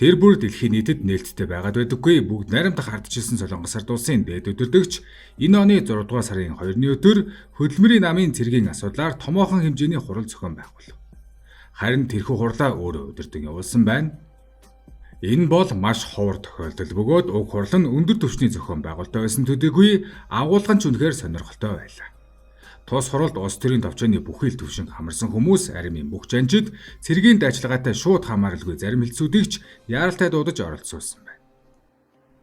Тэр бүр дэлхийн нийтэд нээлттэй байгаад байдаггүй бүгд найрамдах ардчилсан Солонгос ард улсын дээд өдөртөгч энэ оны 6 дугаар сарын 2-ны өдөр хөдөлмөрийн намын цэргийн асуудлаар томоохон хэмжээний хурал зохион байгуулав. Харин тэрхүү хурлаа өөрөө өдөртөн явуулсан байна. Энэ бол маш ховор тохиолдол бөгөөд уг хурал нь өндөр түвшний зохион байгуулалттай байсан төдийгүй агуулгын ч үнэхээр сонирхолтой байлаа. Тус хуралд улс төрийн товчооны бүхэл төвшин хамарсан хүмүүс армийн бүх жанжид цэргийн дайчилгаатай шууд хамааралгүй зарим хэлтсүүдийг ч яаралтай дуудаж оролцуулсан байна.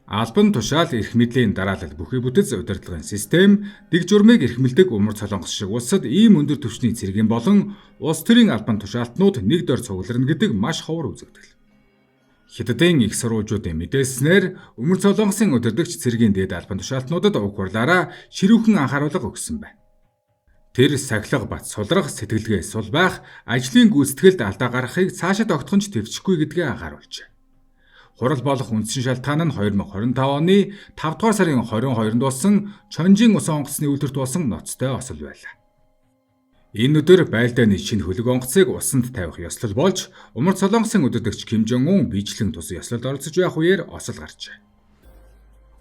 Албан тушаал эрх мэдлийн дараалал бүхий бүтэц удирдлагын систем дэг журмыг эрхмэлдэг Умар Солонгос шиг улсад ийм өндөр түвшний цэргийн болон улс төрийн албан тушаалтнууд нэг дор цугларна гэдэг маш ховор үзэгдэл. Хятадын их сурвалжуудын мэдээлснээр Умар Солонгосын удирдагч цэргийн дээд албан тушаалтнуудад уг хурлаараа ширүүхэн анхааруулга өгсөн байна. Тэр сахилга бат сулрах сэтгэлгээ сул байх ажлын гүйцэтгэлд алдаа гаргахыг цаашид огтхонч төвчгүй гэдгээ анхааруулжээ. Хурал болох үндсэн шалтгаан нь 2025 оны 5 дугаар сарын 22-нд болсон Чонжийн усан онгоцны үлдэрт болсон ноцтой осол байлаа. Энэ өдөр байлдааны шинэ хөлөг онгоцыг усанд тавих ёслол болж Умар Солонгосын удирдагч Ким Жон Ун биечлэн тус ёслолд оролцож байх үеэр осол гарчээ.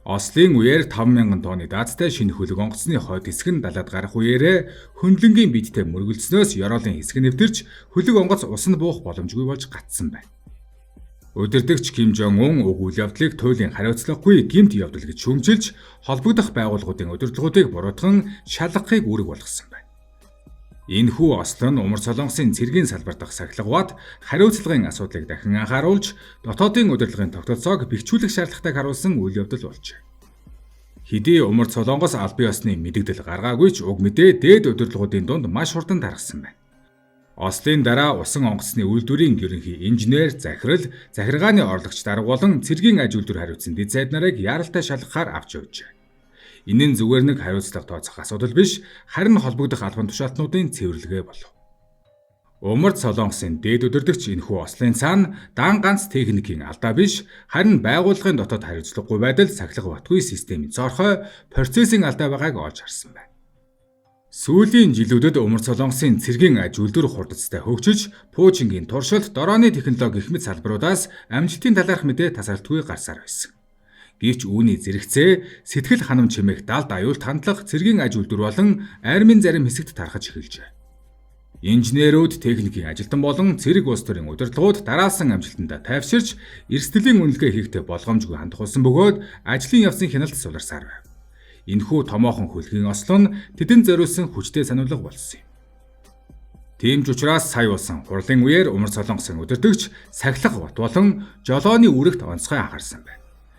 Ослын үеэр 5,000 тонны даацтай шинэ хөлөг онгоцны хойд хэсэг нь далаад гарах үеэрээ хөндлөнгийн бидтэй мөргөлдснөөс ёроолын хэсэг нэвтэрч хөлөг онгоц усанд буух боломжгүй болж гатсан байна. Удирдагч Ким Жон Ун уг үйл явдлыг туйлын хариуцлагагүй гэмт явдал гэж шүүмжилж холбогдох байгууллагуудын удирдлагуудыг буруутган шалгахыг үүрэг болгосон байна. Энэхүү ослон Умар Солонгосын цэргийн салбар дахь сахилгаваад хариуцлагын асуудлыг дахин анхааруулж дотоодын удирдлагын тогтолцоог бэхжүүлэх шаардлагатайг харуулсан үйл явдал болжээ. Хэдий Умар Солонгос албан ёсны мэдэгдэл гаргаагүй ч уг мэдээ дээд удирдлагуудын дунд маш хурдан тархсан байна. Ослын дараа усан онгоцны үйлдвэрийн ерөнхий инженер, захиргааны орлогч дарга болон цэргийн аж үйлдвэр хариуцсан дэд сайд нарыг яаралтай шалгахаар авч явжээ. Энэ нь зүгээр нэг хариуцлага тооцох асуудал биш, харин холбогдох албан тушаалтнуудын цэвэрлэгээ болов. Умар Солонгосын дээд удирдагч энэхүү ослын цаана дан ганц техникийн алдаа биш, харин байгууллагын дотоод хариуцлагагүй байдал сахилга батгүй системийн цорхой процессын алдаа байгааг олж харсан байна. Сүүлийн жилүүдэд Умар Солонгосын цэргийн аж үйлдвэр хурдцтай хөгжиж, пуужингийн туршилт, дорооны технологи гэх мэт салбаруудаас амжилтын талаарх мэдээ тасралтгүй гарсаар байсан. Гэвч үүний зэрэгцээ сэтгэл ханам чимээх далд аюулт хандлах цэргийн аж үйлдвэр болон армийн зарим хэсэгт тархаж эхэлжээ. Инженерүүд, техникийн ажилтан болон цэрэг улс төрийн удирдлагууд дараалсан амжилтандаа тайвширч, эрсдэлийн үнэлгээ хийхдээ болгоомжгүй хандхуулсан бөгөөд ажлын явцын хяналт суларсаар байв. Энэхүү томоохон хөлгийн ослон тэдэнд зориулсан хүчтэй сануулга болсон юм. Тийм ч учраас сая болсон хурлын үеэр Умар Солонгосын удирдагч сахилга бат болон жолооны үрэгт онцгой анхаарсан байна.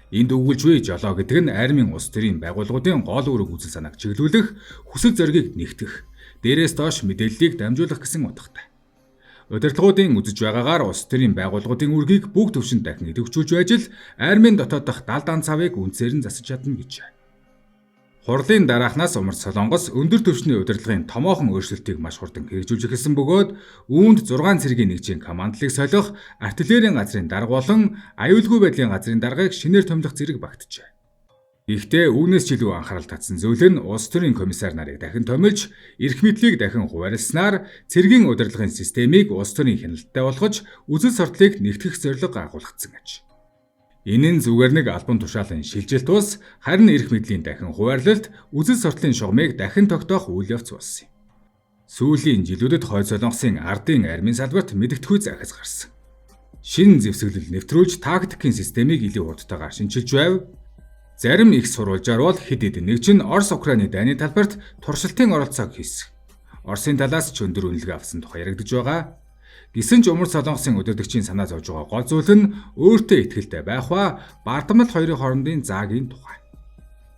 Энд өгүүлжвэ жолоо гэдэг нь армийн улс төрийн байгууллагуудын гол үүрэг үзэл санааг чиглүүлэх, хүсэл зоригийг нэгтгэх, дээрээс доош мэдээллийг дамжуулах гэсэн утгатай. Удирдлагуудын үзэж байгаагаар улс төрийн байгууллагуудын үүргийг бүх төвшөнд дахин идэвхжүүлж байж л армийн дотоод дахь далд анцаавыг үнцээр нь засаж чадна гэж. Хурлын дараахнаас Умар Солонгос өндөр түвшний удирдлагын томоохон өөрчлөлтийг маш хурдан хэрэгжүүлж эхэлсэн бөгөөд үүнд 6 цэргийн нэгжийн командлыг солих, артиллерийн газрын дарга болон аюулгүй байдлын газрын даргаыг шинээр томилох зэрэг багтжээ. Гэхдээ үүнээс ч илүү анхаарал татсан зүйл нь улс төрийн комиссар нарыг дахин томилж, эрх мэдлийг дахин хуваарласнаар цэргийн удирдлагын системийг улс төрийн хяналттай болгож, үзэл сурталыг нэгтгэх зорилго агуулгдсан аж. Энэ нь зүгээр нэг албан тушаалын шилжилт ус, харин эрх мэдлийн дахин хуваарлалт, үзэл сурталын шугамыг дахин тогтоох үйл явц болсон юм. Сүүлийн жилүүдэд Хойд Солонгосын ардын армийн салбарт мэдэгдэхүй захис гарсан. Шинэ зэвсэглэл нэвтрүүлж тактикийн системийг илүү хурдтайгаар шинжилж байв. Зарим их сурвалжаар бол хэд хэдэн нэгж нь Орос-Украины дайны талбарт туршилтын оролцоог хийсэн. Оросын талаас ч өндөр үнэлгээ авсан тухай яригдж байгаа. Гэсэн ч Умар Солонгосын удирдагчийн санаа зовж байгаа гол зүйл нь өөртөө итгэлтэй байх ба бардамнал хоёрын хоорондын заагийн тухай.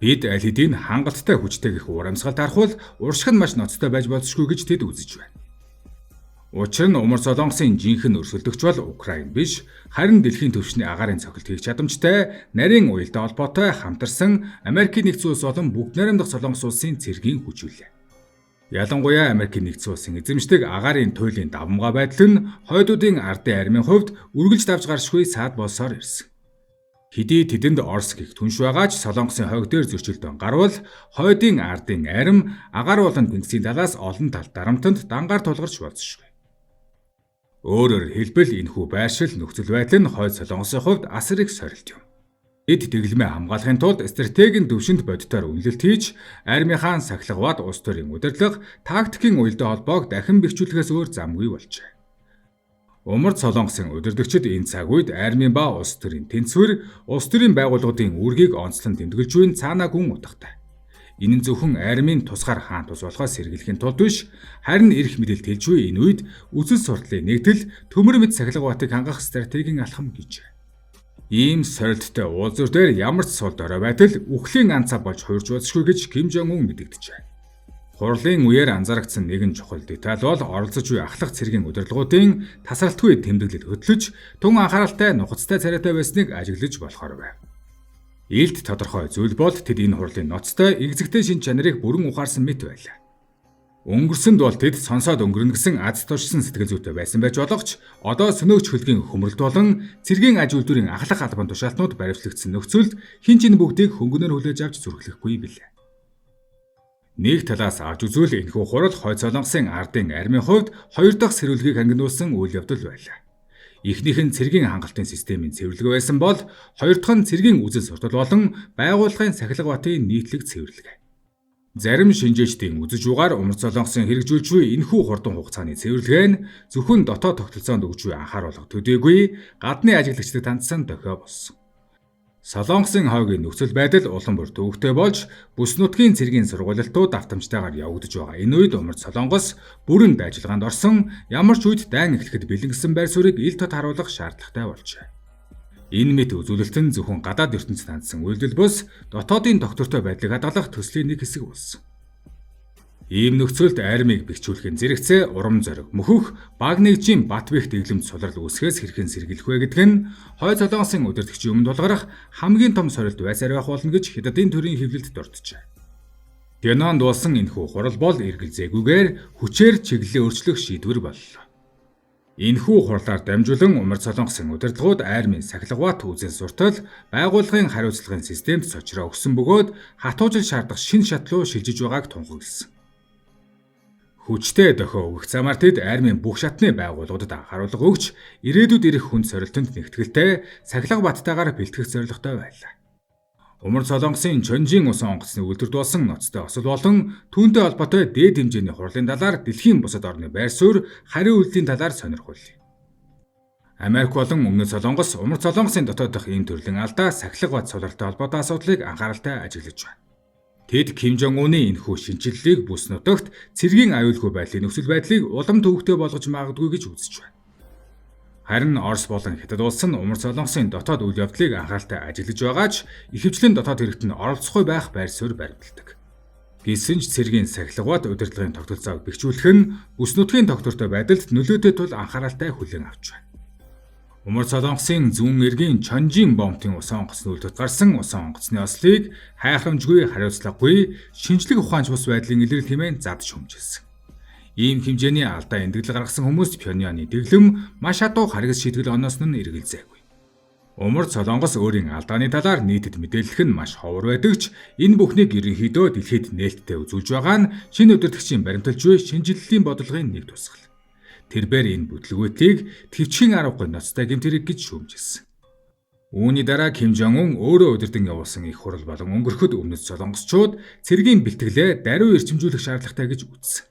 Бид аль хэдийн хангалттай хүчтэй гэх уур амьсгалд харахвал уршиг нь маш ноцтой байж болзошгүй гэж тэд үзэж байна. Учир нь Умар Солонгосын жинхэнэ өрсөлдөгч бол Украин биш, харин дэлхийн түвшний агаарын цохилт хийх чадамжтай, нарийн уялдаа холбоотой хамтарсан Америкийн нэгдсэн улс болон бүгд найрамдах Солонгос улсын цэргийн хүч үлээ. Ялангуяа Америкийн нэгдсэн улсын эзэмшдэг агаарын туйлын давмгай байдал нь хойдуудын ардын армийн хувьд үргэлж давж гаршгүй саад болсоор ирсэн. Хэдий тэдэнд Орос гих түнш байгаа ч Солонгосын хойг дээр зөрчилдөөн гарвал хойдын ардын арим агаар болон тэнгисийн талаас олон талд дарамтанд дангаар тулгарч болзошгүй. Өөрөөр хэлбэл энэхүү байршил нөхцөл байдал нь Хойд Солонгосын хувьд асар их сорилт юм. Эд дэглэмээ хамгаалахын тулд стратегийн төвшөнд бодитоор үнэлэлт хийж, армийнхаа сахилгаваад улс төрийн удирдлага, тактикийн уялдаа холбоог дахин бэхжүүлэхээс өөр замгүй болжээ. Умард Солонгосын удирдагчид энэ цаг үед армийн ба улс төрийн тэнцвэр, улс төрийн байгууллагын үүргийг онцлон тэмдэглэж буй цаанаа гүн утгатай. Энэ нь зөвхөн армийн тусгаар хаан тус болохоос сэргийлэхийн тулд биш, харин эрх мэдэлт хэлж буй энэ үед үзэл сурталын нэгдэл, төмөр мэд сахилгаваатыг хангах стратегийн алхам гэж. Ийм сорилттой уулзуур дээр ямар ч сул дорой байтал үхлийн анцаа болж хуурж удахгүй гэж Ким Жон Ун мэдэгдэжээ. Хурлын үеэр анзаарагдсан нэгэн чухал деталь бол оролцож буй ахлах цэргийн удирдлагуудын тасралтгүй тэмдэглэл хөтлөж, тун анхааралтай нухацтай царайтай байсныг ажиглаж болохоор байв. Илт тодорхой зүйл бол тэд энэ хурлын ноцтой экзэгтэй шин чанарыг бүрэн ухаарсан мэт байлаа. Өнгөрсөнд бол тэд сонсоод өнгөрнө гэсэн аз туршсан сэтгэл зүйтэй байсан байж болох ч одоо сөнөөгч хөлгийн хөмрөлт болон цэргийн аж үйлдвэрийн ахлах албан тушаалтнууд баривчлагдсан нөхцөлд хин ч энэ бүгдийг хөнгөнөөр хүлээж авч зүрхлэхгүй билээ. Нэг талаас авч үзвэл энэхүү хурал Хойд Солонгосын ардын армийн хувьд хоёр дахь сэрүүлгийг хангинуулсан үйл явдал байлаа. Эхнийх нь цэргийн хангалтын системийн цэвэрлэг байсан бол хоёр дахь нь цэргийн үзэл суртал болон байгууллагын сахилгаваатын нийтлэг цэвэрлэг. Зарим шинжээчдийн үзэж угаар Умард Солонгосын хэрэгжүүлж буй энэхүү хурдан хугацааны цэвэрлэгээ нь зөвхөн дотоод тогтолцоонд өгж буй анхааруулга төдийгүй гадны ажиглагчдад хандсан дохио болсон. Солонгосын хойгийн нөхцөл байдал улам бүр төвөгтэй болж бүс нутгийн цэргийн сургуулилтууд автомжтойгоор явагдаж байгаа. Энэ үед Умард Солонгос бүрэн ажиллагаанд орсон, ямар ч үед дайн эхлэхэд бэлэнгэсэн байр суурийг ил тод харуулах шаардлагатай болжээ. Энэ мэт үзүүлэлт нь зөвхөн гадаад ертөнцид хандсан үйлдэл бус дотоодын доктортой байдлыг хадгалах төслийн нэг хэсэг болсон. Ийм нөхцөлд армийг бэхжүүлэхин зэрэгцээ урам зориг мөхөх баг нэгжийн бат бэх дэглэмж сулрал үүсгээс хэрхэн сэргийлэх вэ гэдэг нь Хойд Солонгосын удирдагчийн өмнө тулгарах хамгийн том сорилт байсаар байх болно гэж хятадын төрийн хэвлэлд дурджээ. Пёнонд болсон энэхүү хурал бол эргэлзээгүйгээр хүчээр чиглэлээ өөрчлөх шийдвэр боллоо. Энэхүү хурлаар дамжуулан Умард Солонгосын удирдлагууд армийн сахилгаваат үзэл суртал, байгууллагын хариуцлагын системд сочроо өгсөн бөгөөд хатуужил шаардах шинэ шат руу шилжиж байгааг тунхагласан. Хүчтэй дохио өгөх замаар тэд армийн бүх шатны байгууллагуудад анхааруулга өгч, ирээдүйд ирэх хүнд сорилтонд нэгтгэлтэй сахилга баттайгаар бэлтгэх зорилготой байлаа. Умард Солонгосын Чонжийн усан онгоцны үйлдвэрт болсон ноцтой осол болон түүнтэй холбоотой дээд хэмжээний хурлын талаар дэлхийн бусад орны байр суурь, хариу үйлдлийн талаар сонирхуулъя. Америк болон Өмнөд Солонгос Умард Солонгосын дотоод дахь ийм төрлийн алдаа сахилга бат сулралтай холбоотой асуудлыг анхааралтай ажиглаж байна. Тэд Ким Жон Уны энэхүү шинжилгээг бүс нутагт цэргийн аюулгүй байдлын нөхцөл байдлыг улам төвөгтэй болгож магадгүй гэж үзэж байна. Харин Орос болон Хятад улс нь Умард Солонгосын дотоод үйл явдлыг анхааралтай ажиглаж байгаа ч ихэвчлэн дотоод хэрэгт нь оролцохгүй байх байр суурь баримталдаг. Гэсэн ч цэргийн сахилгаваат удирдлагын тогтолцоог бэхжүүлэх нь бүс нутгийн тогтвортой байдалд нөлөөтэй тул анхааралтай хүлээн авч байна. Умард Солонгосын зүүн эргийн Чонжийн бомтын усан онгоцны үлдэт гарсан усан онгоцны ослыг хайхрамжгүй, хариуцлагагүй, шинжлэх ухаанч бус байдлын илрэл хэмээн зад шүмжилсэн. Ийм хэмжээний алдаа эндэгдэл гаргасан хүмүүст Пёньяны дэглэм маш хатуу харгас шийтгэл оноосон нь эргэлзээгүй. Умард Солонгос өөрийн алдааны талаар нийтэд мэдээлэх нь маш ховор байдаг ч энэ бүхнийг ерөнхийдөө дэлхийд нээлттэй үзүүлж байгаа нь шинэ удирдагчийн баримталж буй шинжилгэлийн бодлогын нэг тусгал. Тэрбээр энэ бүтлгүүтийг төвчхийн аргагүй ноцтой гэмтэрэг гэж шүүмжилсэн. Үүний дараа Ким Жон Ун өөрөө удирдан явуулсан их хурал болон өнгөрөхөд Өмнөд Солонгосчууд цэргийн бэлтгэлээ даруй эрчимжүүлэх шаардлагатай гэж үзсэн.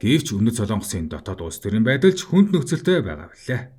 Гэвч Өмнөд Солонгосын дотоод улс төрийн байдал ч хүнд нөхцөлтэй байгаа билээ.